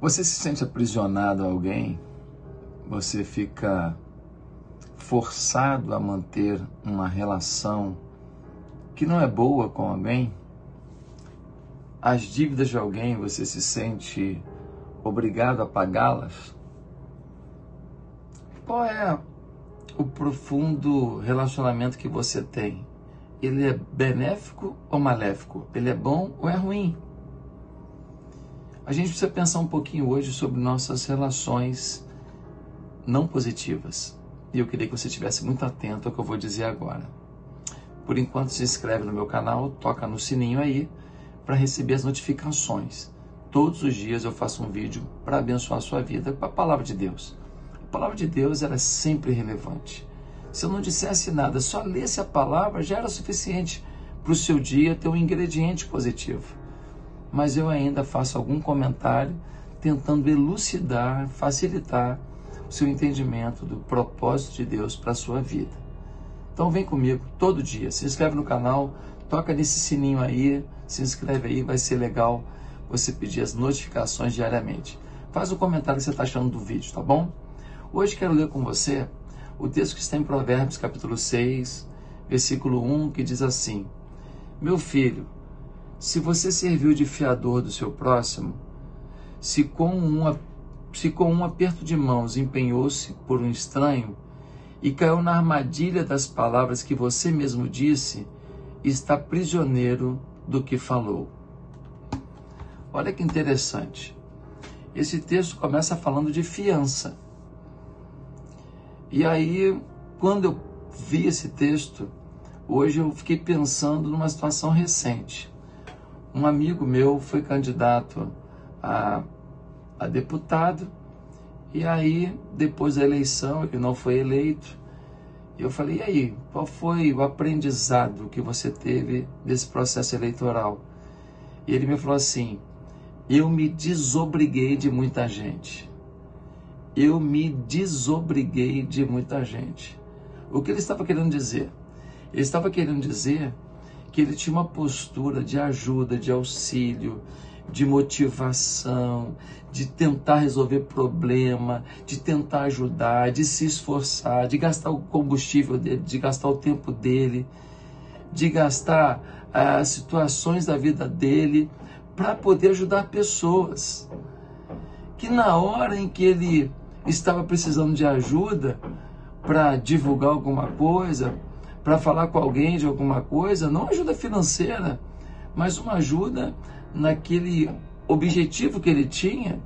Você se sente aprisionado a alguém? Você fica forçado a manter uma relação que não é boa com alguém? As dívidas de alguém, você se sente obrigado a pagá-las? Qual é o profundo relacionamento que você tem? Ele é benéfico ou maléfico? Ele é bom ou é ruim? A gente precisa pensar um pouquinho hoje sobre nossas relações não positivas. E eu queria que você estivesse muito atento ao que eu vou dizer agora. Por enquanto, se inscreve no meu canal, toca no sininho aí para receber as notificações. Todos os dias eu faço um vídeo para abençoar a sua vida com a Palavra de Deus. A Palavra de Deus ela é sempre relevante. Se eu não dissesse nada, só lesse a palavra já era suficiente para o seu dia ter um ingrediente positivo. Mas eu ainda faço algum comentário tentando elucidar, facilitar o seu entendimento do propósito de Deus para a sua vida. Então vem comigo todo dia, se inscreve no canal, toca nesse sininho aí, se inscreve aí, vai ser legal você pedir as notificações diariamente. Faz o comentário que você está achando do vídeo, tá bom? Hoje quero ler com você o texto que está em Provérbios capítulo 6, versículo 1, que diz assim: Meu filho, se você serviu de fiador do seu próximo, se com um aperto de mãos empenhou-se por um estranho e caiu na armadilha das palavras que você mesmo disse, está prisioneiro do que falou. Olha que interessante. Esse texto começa falando de fiança. E aí, quando eu vi esse texto, hoje eu fiquei pensando numa situação recente. Um amigo meu foi candidato a deputado, e aí, depois da eleição, ele não foi eleito. Eu falei, e aí, qual foi o aprendizado que você teve desse processo eleitoral? E ele me falou assim, eu me desobriguei de muita gente. Eu me desobriguei de muita gente. O que ele estava querendo dizer? Ele estava querendo dizer que ele tinha uma postura de ajuda, de auxílio, de motivação, de tentar resolver problema, de tentar ajudar, de se esforçar, de gastar o combustível dele, de gastar o tempo dele, de gastar as situações da vida dele para poder ajudar pessoas. Que na hora em que ele estava precisando de ajuda para divulgar alguma coisa, para falar com alguém de alguma coisa, não ajuda financeira, mas uma ajuda naquele objetivo que ele tinha,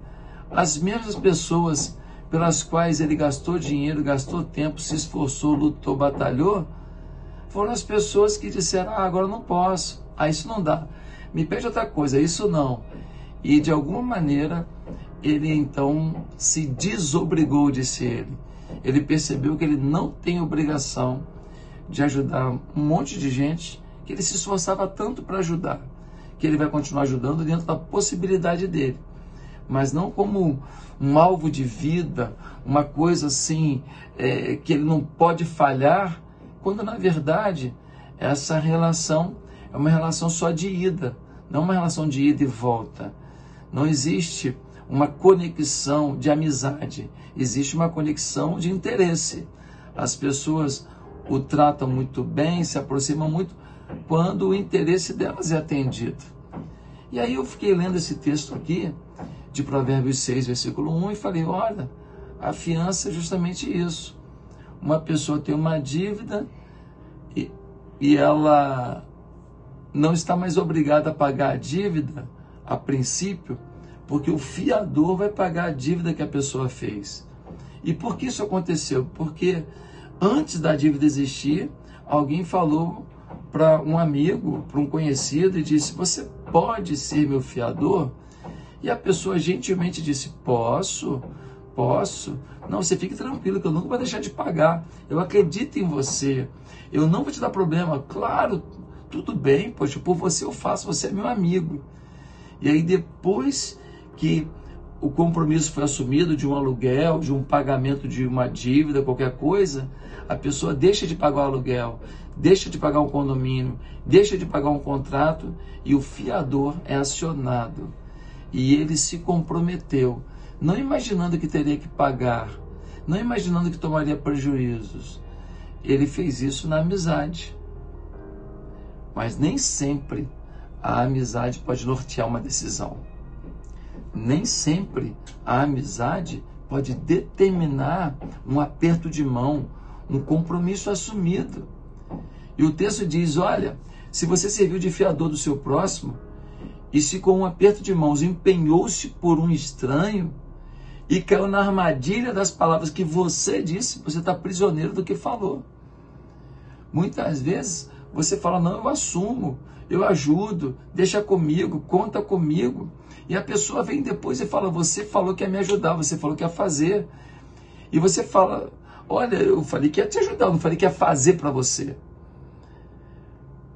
as mesmas pessoas pelas quais ele gastou dinheiro, gastou tempo, se esforçou, lutou, batalhou, foram as pessoas que disseram, agora eu não posso, isso não dá, me pede outra coisa, isso não. E de alguma maneira, ele então se desobrigou, disse ele. Ele percebeu que ele não tem obrigação de ajudar um monte de gente, que ele se esforçava tanto para ajudar, que ele vai continuar ajudando dentro da possibilidade dele, mas não como um alvo de vida, uma coisa assim, que ele não pode falhar, quando na verdade essa relação é uma relação só de ida, não uma relação de ida e volta. Não existe uma conexão de amizade, existe uma conexão de interesse. As pessoas o tratam muito bem, se aproximam muito, quando o interesse delas é atendido. E aí eu fiquei lendo esse texto aqui, de Provérbios 6, versículo 1, e falei, olha, a fiança é justamente isso. Uma pessoa tem uma dívida e ela não está mais obrigada a pagar a dívida, a princípio, porque o fiador vai pagar a dívida que a pessoa fez. E por que isso aconteceu? Porque antes da dívida existir, alguém falou para um amigo, para um conhecido, e disse, você pode ser meu fiador? E a pessoa gentilmente disse, posso. Não, você fique tranquilo, que eu nunca vou deixar de pagar. Eu acredito em você. Eu não vou te dar problema. Claro, tudo bem, poxa, por você eu faço, você é meu amigo. E aí depois que o compromisso foi assumido de um aluguel, de um pagamento de uma dívida, qualquer coisa, a pessoa deixa de pagar o aluguel, deixa de pagar um condomínio, deixa de pagar um contrato e o fiador é acionado. E ele se comprometeu, não imaginando que teria que pagar, não imaginando que tomaria prejuízos. Ele fez isso na amizade. Mas nem sempre a amizade pode nortear uma decisão. Nem sempre a amizade pode determinar um aperto de mão, um compromisso assumido. E o texto diz, olha, se você serviu de fiador do seu próximo, e se com um aperto de mãos empenhou-se por um estranho, e caiu na armadilha das palavras que você disse, você está prisioneiro do que falou. Muitas vezes você fala, não, eu assumo, eu ajudo, deixa comigo, conta comigo. E a pessoa vem depois e fala, você falou que ia me ajudar, você falou que ia fazer. E você fala, olha, eu falei que ia te ajudar, eu não falei que ia fazer para você.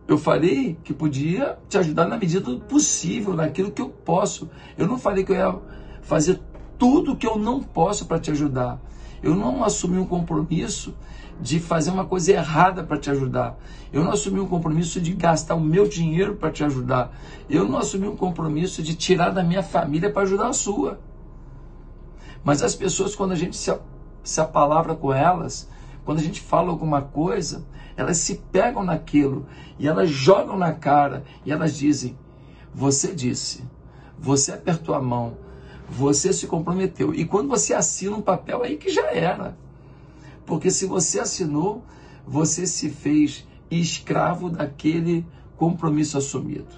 Eu falei que podia te ajudar na medida do possível, naquilo que eu posso. Eu não falei que eu ia fazer tudo que eu não posso para te ajudar. Eu não assumi um compromisso de fazer uma coisa errada para te ajudar. Eu não assumi um compromisso de gastar o meu dinheiro para te ajudar. Eu não assumi um compromisso de tirar da minha família para ajudar a sua. Mas as pessoas, quando a gente se apalavra com elas, quando a gente fala alguma coisa, elas se pegam naquilo e elas jogam na cara e elas dizem, você disse, você apertou a mão, você se comprometeu. E quando você assina um papel, aí que já era. Porque se você assinou, você se fez escravo daquele compromisso assumido.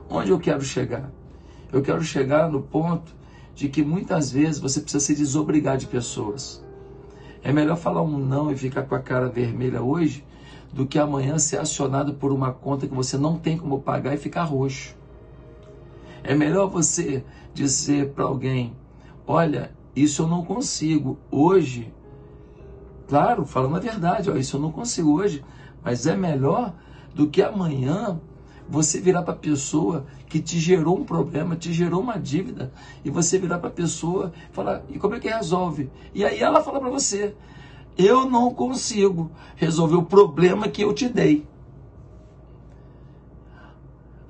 Onde eu quero chegar? Eu quero chegar no ponto de que muitas vezes você precisa se desobrigar de pessoas. É melhor falar um não e ficar com a cara vermelha hoje do que amanhã ser acionado por uma conta que você não tem como pagar e ficar roxo. É melhor você dizer para alguém, olha, isso eu não consigo hoje. Claro, falando a verdade, ó, isso eu não consigo hoje, mas é melhor do que amanhã você virar para a pessoa que te gerou um problema, te gerou uma dívida, e você virar para a pessoa e falar, e como é que resolve? E aí ela fala para você, eu não consigo resolver o problema que eu te dei.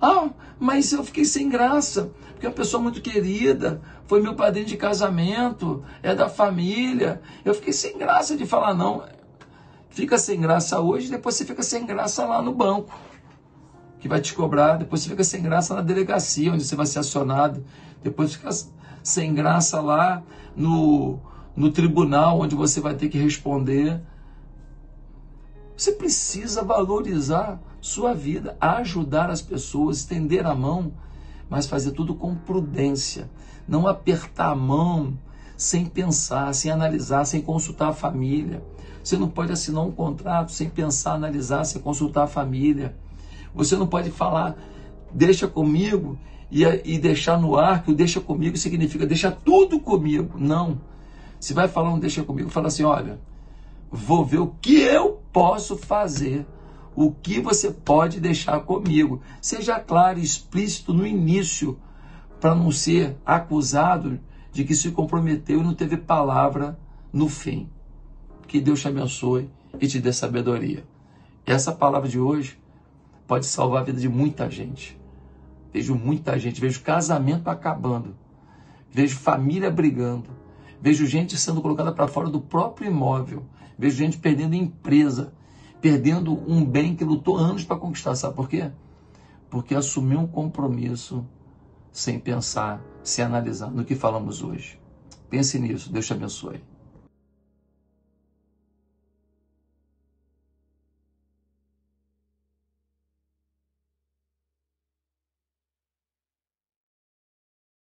Ah, mas eu fiquei sem graça, porque é uma pessoa muito querida, foi meu padrinho de casamento, é da família. Eu fiquei sem graça de falar não. Fica sem graça hoje, depois você fica sem graça lá no banco, que vai te cobrar. Depois você fica sem graça na delegacia, onde você vai ser acionado. Depois fica sem graça lá no tribunal, onde você vai ter que responder. Você precisa valorizar sua vida, ajudar as pessoas, estender a mão, mas fazer tudo com prudência. Não apertar a mão sem pensar, sem analisar, sem consultar a família. Você não pode assinar um contrato sem pensar, analisar, sem consultar a família. Você não pode falar, deixa comigo, e deixar no ar, que o deixa comigo significa deixa tudo comigo. Não. Se vai falar um deixa comigo, fala assim, olha, vou ver o que eu posso fazer, o que você pode deixar comigo. Seja claro e explícito no início, para não ser acusado de que se comprometeu e não teve palavra no fim. Que Deus te abençoe e te dê sabedoria. Essa palavra de hoje pode salvar a vida de muita gente. Vejo muita gente, vejo casamento acabando, vejo família brigando, vejo gente sendo colocada para fora do próprio imóvel, vejo gente perdendo empresa, perdendo um bem que lutou anos para conquistar. Sabe por quê? Porque assumiu um compromisso sem pensar, sem analisar no que falamos hoje. Pense nisso. Deus te abençoe.